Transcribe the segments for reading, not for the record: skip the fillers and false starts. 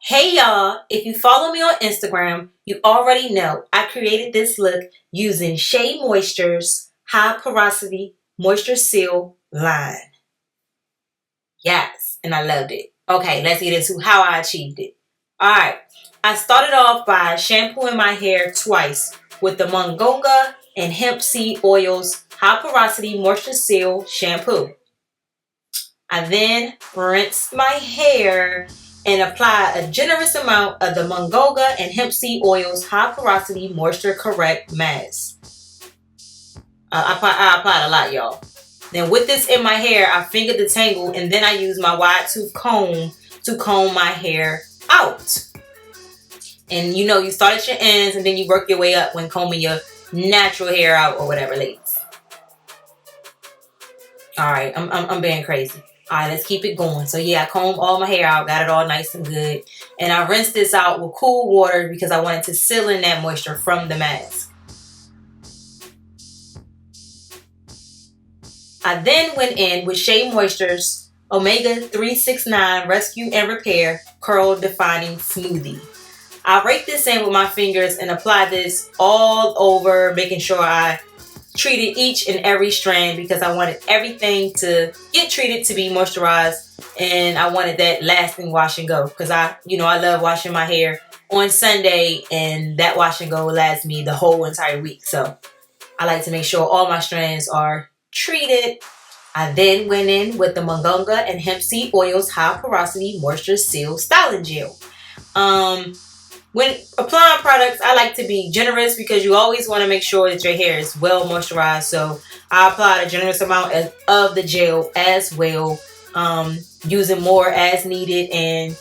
Hey y'all, if you follow me on Instagram, you already know I created this look using Shea Moisture's High Porosity Moisture Seal line. Yes, and I loved it. Okay, let's get into how I achieved it. Alright, I started off by shampooing my hair twice with the Mongonga and Hemp Seed Oil's High Porosity Moisture Seal shampoo. I then rinsed my hair and apply a generous amount of the Mongonga and Hemp Seed Oil's High Porosity Moisture Correct Mask. I applied a lot, y'all. Then with this in my hair, I fingered the tangle and then I used my wide tooth comb to comb my hair out. And you know, you start at your ends and then you work your way up when combing your natural hair out or whatever, ladies. Alright, I'm being crazy. Alright, let's keep it going. So yeah, I combed all my hair out, got it all nice and good. And I rinsed this out with cool water because I wanted to seal in that moisture from the mask. I then went in with Shea Moisture's Omega 369 Rescue and Repair Curl Defining Smoothie. I rake this in with my fingers and apply this all over, making sure I treated each and every strand because I wanted everything to get treated to be moisturized, and I wanted that lasting wash and go because I love washing my hair on Sunday, and that wash and go lasts me the whole entire week. So I like to make sure all my strands are treated. I then went in with the Mongonga and Hemp Seed Oil's High Porosity Moisture Seal Styling Gel. When applying products, I like to be generous because you always want to make sure that your hair is well moisturized. So I applied a generous amount of the gel as well, using more as needed, and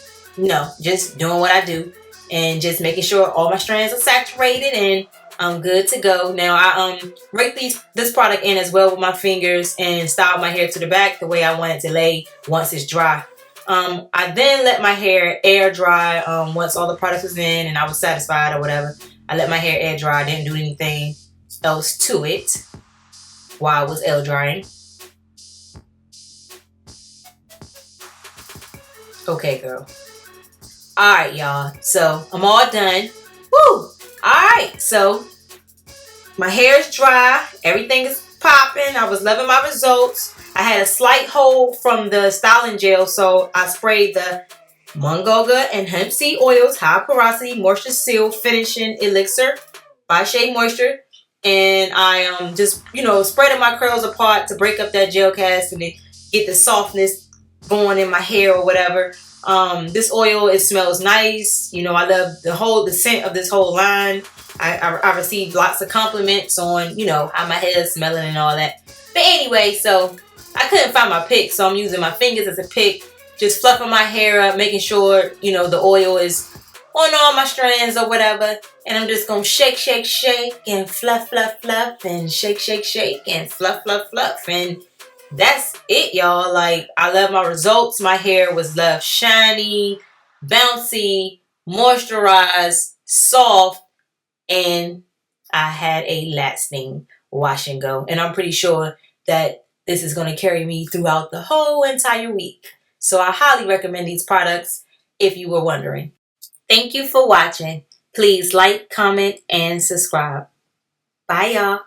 just doing what I do and just making sure all my strands are saturated and I'm good to go. Now I rake this product in as well with my fingers and style my hair to the back the way I want it to lay once it's dry. I then let my hair air dry once all the product was in and I was satisfied or whatever. I let my hair air dry. I didn't do anything else to it while I was air drying. Okay, girl. Alright, y'all. So, I'm all done. Woo! Alright, so my hair is dry. Everything is popping. I was loving my results. I had a slight hold from the styling gel, so I sprayed the Mongonga and Hemp Seed Oil's High Porosity Moisture Seal Finishing Elixir by Shea Moisture. And I just, spreading my curls apart to break up that gel cast and to get the softness going in my hair or whatever. This oil, it smells nice. I love the scent of this whole line. I received lots of compliments on, how my hair is smelling and all that. But anyway, so I couldn't find my pick, so I'm using my fingers as a pick, just fluffing my hair up, making sure, the oil is on all my strands or whatever. And I'm just going to shake, shake, shake, and fluff, fluff, fluff, and shake, shake, shake, and fluff, fluff, fluff. And that's it, y'all. Like, I love my results. My hair was left shiny, bouncy, moisturized, soft, and I had a lasting wash and go. And I'm pretty sure that this is going to carry me throughout the whole entire week. So I highly recommend these products if you were wondering. Thank you for watching. Please like, comment, and subscribe. Bye, y'all.